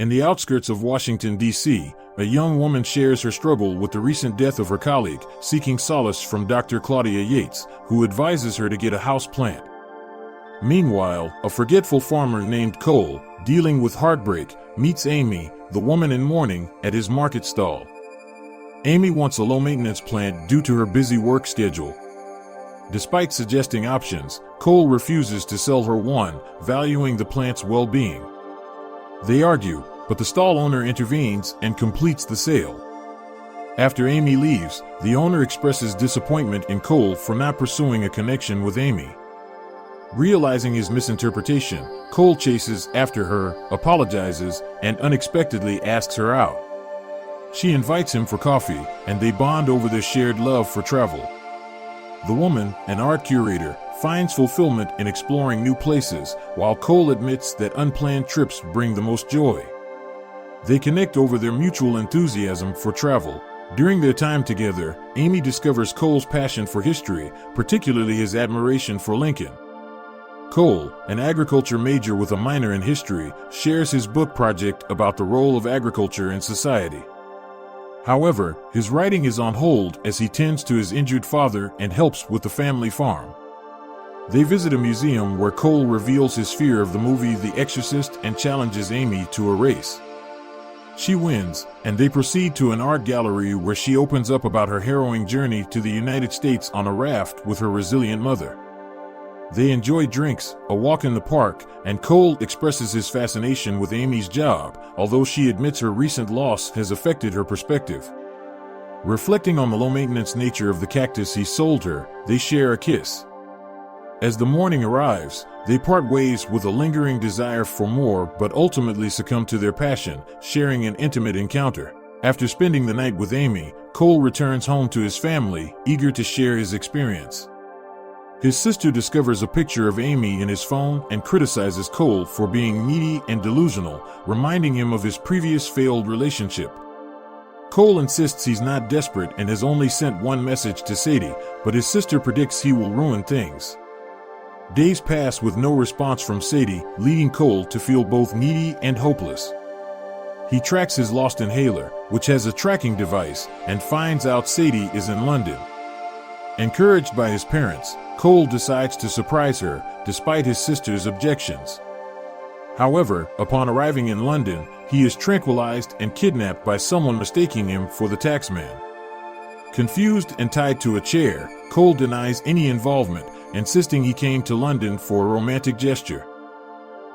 In the outskirts of Washington, D.C., a young woman shares her struggle with the recent death of her colleague, seeking solace from Dr. Claudia Yates, who advises her to get a house plant. Meanwhile, a forgetful farmer named Cole, dealing with heartbreak, meets Amy, the woman in mourning, at his market stall. Amy wants a low-maintenance plant due to her busy work schedule. Despite suggesting options, Cole refuses to sell her one, valuing the plant's well-being. They argue, but the stall owner intervenes and completes the sale. After Amy leaves, the owner expresses disappointment in Cole for not pursuing a connection with Amy. Realizing his misinterpretation, Cole chases after her, apologizes, and unexpectedly asks her out. She invites him for coffee, and they bond over their shared love for travel. The woman, an art curator, finds fulfillment in exploring new places, while Cole admits that unplanned trips bring the most joy. They connect over their mutual enthusiasm for travel. During their time together, Amy discovers Cole's passion for history, particularly his admiration for Lincoln. Cole, an agriculture major with a minor in history, shares his book project about the role of agriculture in society. However, his writing is on hold as he tends to his injured father and helps with the family farm. They visit a museum where Cole reveals his fear of the movie The Exorcist and challenges Amy to a race. She wins, and they proceed to an art gallery where she opens up about her harrowing journey to the United States on a raft with her resilient mother. They enjoy drinks, a walk in the park, and Cole expresses his fascination with Amy's job, although she admits her recent loss has affected her perspective. Reflecting on the low-maintenance nature of the cactus he sold her, they share a kiss. As the morning arrives, they part ways with a lingering desire for more but ultimately succumb to their passion, sharing an intimate encounter. After spending the night with Amy, Cole returns home to his family, eager to share his experience. His sister discovers a picture of Amy in his phone and criticizes Cole for being needy and delusional, reminding him of his previous failed relationship. Cole insists he's not desperate and has only sent one message to Sadie, but his sister predicts he will ruin things. Days pass with no response from Sadie, leading Cole to feel both needy and hopeless. He tracks his lost inhaler, which has a tracking device, and finds out Sadie is in London. Encouraged by his parents, Cole decides to surprise her, despite his sister's objections. However, upon arriving in London, he is tranquilized and kidnapped by someone mistaking him for the taxman. Confused and tied to a chair, Cole denies any involvement, insisting he came to London for a romantic gesture.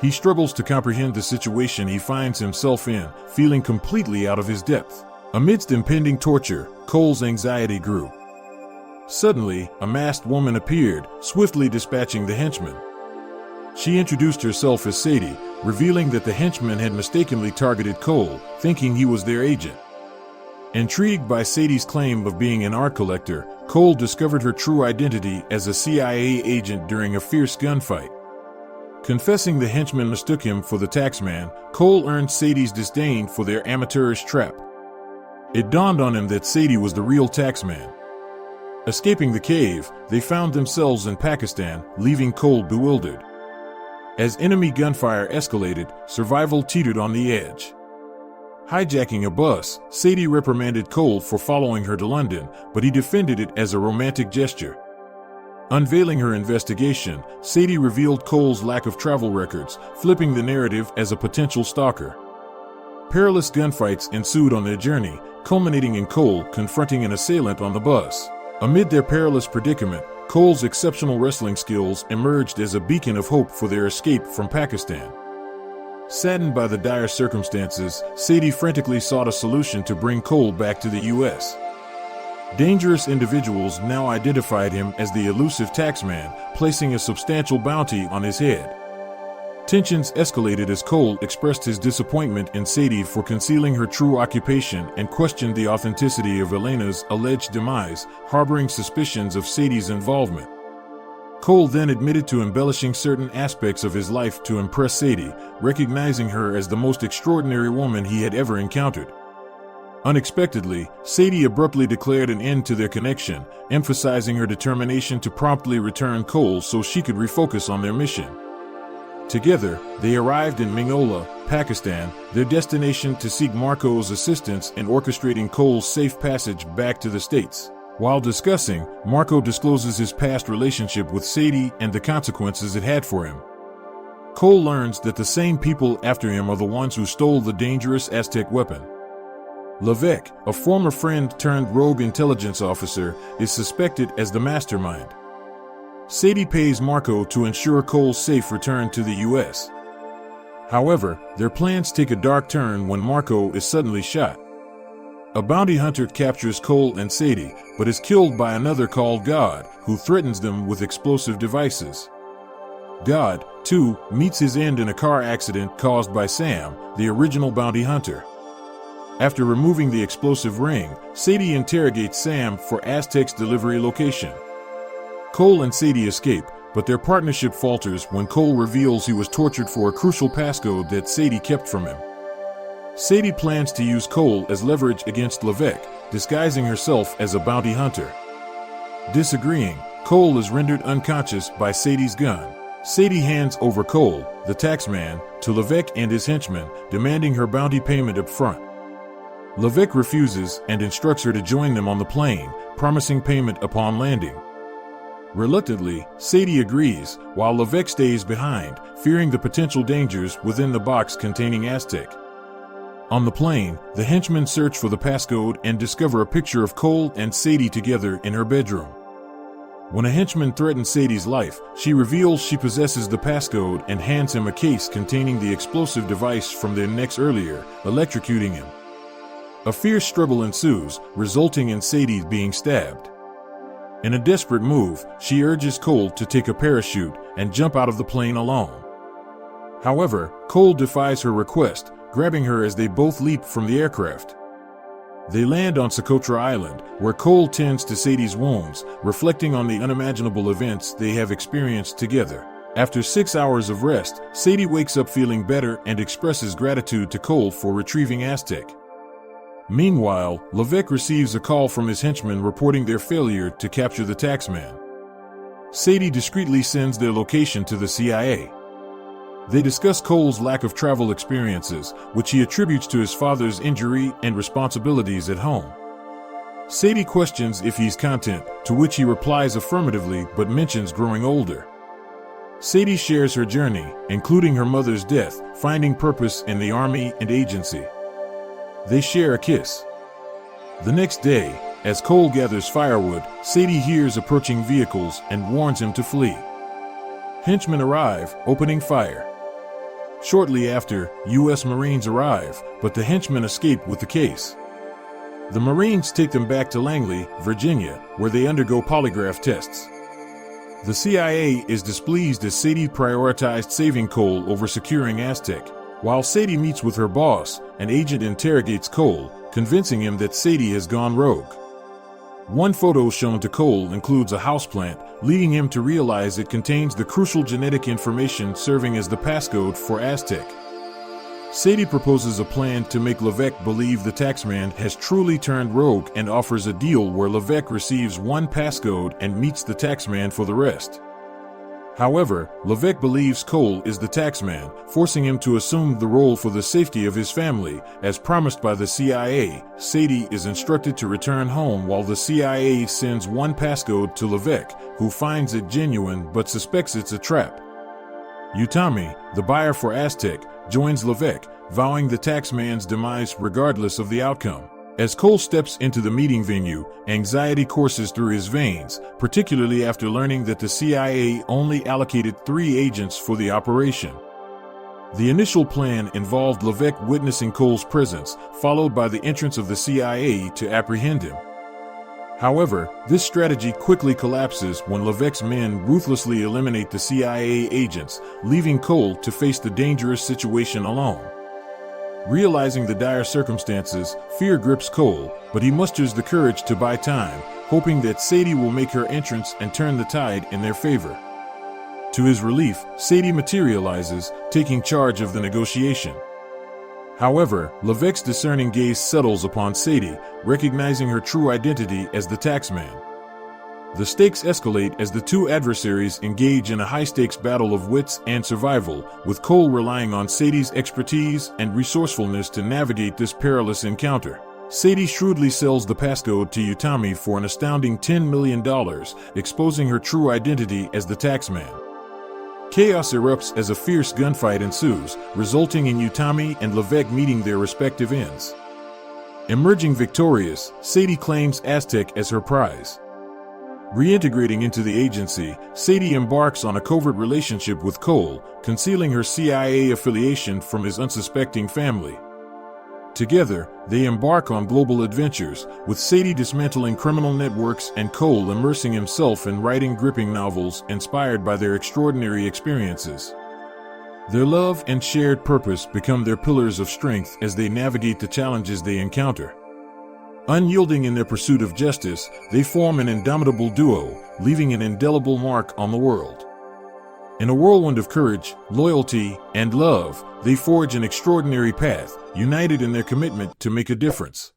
He struggles to comprehend the situation he finds himself in, feeling completely out of his depth. Amidst impending torture, Cole's anxiety grew. Suddenly, a masked woman appeared, swiftly dispatching the henchman. She introduced herself as Sadie, revealing that the henchman had mistakenly targeted Cole, thinking he was their agent. Intrigued by Sadie's claim of being an art collector, Cole discovered her true identity as a CIA agent during a fierce gunfight. Confessing the henchman mistook him for the taxman, Cole earned Sadie's disdain for their amateurish trap. It dawned on him that Sadie was the real taxman. Escaping the cave, they found themselves in Pakistan, leaving Cole bewildered. As enemy gunfire escalated, survival teetered on the edge. Hijacking a bus, Sadie reprimanded Cole for following her to London, but he defended it as a romantic gesture. Unveiling her investigation, Sadie revealed Cole's lack of travel records, flipping the narrative as a potential stalker. Perilous gunfights ensued on their journey, culminating in Cole confronting an assailant on the bus. Amid their perilous predicament, Cole's exceptional wrestling skills emerged as a beacon of hope for their escape from Pakistan. Saddened by the dire circumstances, Sadie frantically sought a solution to bring Cole back to the U.S. Dangerous individuals now identified him as the elusive taxman, placing a substantial bounty on his head. Tensions escalated as Cole expressed his disappointment in Sadie for concealing her true occupation and questioned the authenticity of Elena's alleged demise, harboring suspicions of Sadie's involvement. Cole then admitted to embellishing certain aspects of his life to impress Sadie, recognizing her as the most extraordinary woman he had ever encountered. Unexpectedly, Sadie abruptly declared an end to their connection, emphasizing her determination to promptly return Cole so she could refocus on their mission. Together, they arrived in Minghola, Pakistan, their destination to seek Marco's assistance in orchestrating Cole's safe passage back to the States. While discussing, Marco discloses his past relationship with Sadie and the consequences it had for him. Cole learns that the same people after him are the ones who stole the dangerous Aztec weapon. Levesque, a former friend turned rogue intelligence officer, is suspected as the mastermind. Sadie pays Marco to ensure Cole's safe return to the U.S. However, their plans take a dark turn when Marco is suddenly shot. A bounty hunter captures Cole and Sadie, but is killed by another called God, who threatens them with explosive devices. God, too, meets his end in a car accident caused by Sam, the original bounty hunter. After removing the explosive ring, Sadie interrogates Sam for Aztec's delivery location. Cole and Sadie escape, but their partnership falters when Cole reveals he was tortured for a crucial passcode that Sadie kept from him. Sadie plans to use Cole as leverage against Levesque, disguising herself as a bounty hunter. Disagreeing, Cole is rendered unconscious by Sadie's gun. Sadie hands over Cole, the taxman, to Levesque and his henchmen, demanding her bounty payment up front. Levesque refuses and instructs her to join them on the plane, promising payment upon landing. Reluctantly, Sadie agrees, while Levesque stays behind, fearing the potential dangers within the box containing Aztec. On the plane, the henchmen search for the passcode and discover a picture of Cole and Sadie together in her bedroom. When a henchman threatens Sadie's life, she reveals she possesses the passcode and hands him a case containing the explosive device from their necks earlier, electrocuting him. A fierce struggle ensues, resulting in Sadie being stabbed. In a desperate move, she urges Cole to take a parachute and jump out of the plane alone. However, Cole defies her request, grabbing her as they both leap from the aircraft. They land on Socotra Island, where Cole tends to Sadie's wounds, reflecting on the unimaginable events they have experienced together. After 6 hours of rest, Sadie wakes up feeling better and expresses gratitude to Cole for retrieving Aztec. Meanwhile, Levesque receives a call from his henchmen reporting their failure to capture the taxman. Sadie discreetly sends their location to the CIA. They discuss Cole's lack of travel experiences, which he attributes to his father's injury and responsibilities at home. Sadie questions if he's content, to which he replies affirmatively but mentions growing older. Sadie shares her journey, including her mother's death, finding purpose in the army and agency. They share a kiss. The next day, as Cole gathers firewood, Sadie hears approaching vehicles and warns him to flee. Henchmen arrive, opening fire. Shortly after, U.S. Marines arrive, but the henchmen escape with the case. The Marines take them back to Langley, Virginia, where they undergo polygraph tests. The CIA is displeased as Sadie prioritized saving Cole over securing Aztec. While Sadie meets with her boss, an agent interrogates Cole, convincing him that Sadie has gone rogue. One photo shown to Cole includes a houseplant, leading him to realize it contains the crucial genetic information serving as the passcode for Aztec. Sadie proposes a plan to make Levesque believe the taxman has truly turned rogue and offers a deal where Levesque receives one passcode and meets the taxman for the rest. However, Levesque believes Cole is the taxman, forcing him to assume the role for the safety of his family. As promised by the CIA, Sadie is instructed to return home while the CIA sends one passcode to Levesque, who finds it genuine but suspects it's a trap. Utami, the buyer for Aztec, joins Levesque, vowing the taxman's demise regardless of the outcome. As Cole steps into the meeting venue, anxiety courses through his veins, particularly after learning that the CIA only allocated 3 agents for the operation. The initial plan involved Levesque witnessing Cole's presence, followed by the entrance of the CIA to apprehend him. However, this strategy quickly collapses when Levesque's men ruthlessly eliminate the CIA agents, leaving Cole to face the dangerous situation alone. Realizing the dire circumstances, fear grips Cole, but he musters the courage to buy time, hoping that Sadie will make her entrance and turn the tide in their favor. To his relief, Sadie materializes, taking charge of the negotiation. However, Levesque's discerning gaze settles upon Sadie, recognizing her true identity as the taxman. The stakes escalate as the two adversaries engage in a high-stakes battle of wits and survival, with Cole relying on Sadie's expertise and resourcefulness to navigate this perilous encounter. Sadie shrewdly sells the passcode to Utami for an astounding $10 million, exposing her true identity as the taxman. Chaos erupts as a fierce gunfight ensues, resulting in Utami and Levesque meeting their respective ends. Emerging victorious, Sadie claims Aztec as her prize. Reintegrating into the agency, Sadie embarks on a covert relationship with Cole, concealing her CIA affiliation from his unsuspecting family. Together, they embark on global adventures, with Sadie dismantling criminal networks and Cole immersing himself in writing gripping novels inspired by their extraordinary experiences. Their love and shared purpose become their pillars of strength as they navigate the challenges they encounter. Unyielding in their pursuit of justice, they form an indomitable duo, leaving an indelible mark on the world. In a whirlwind of courage, loyalty, and love, they forge an extraordinary path, united in their commitment to make a difference.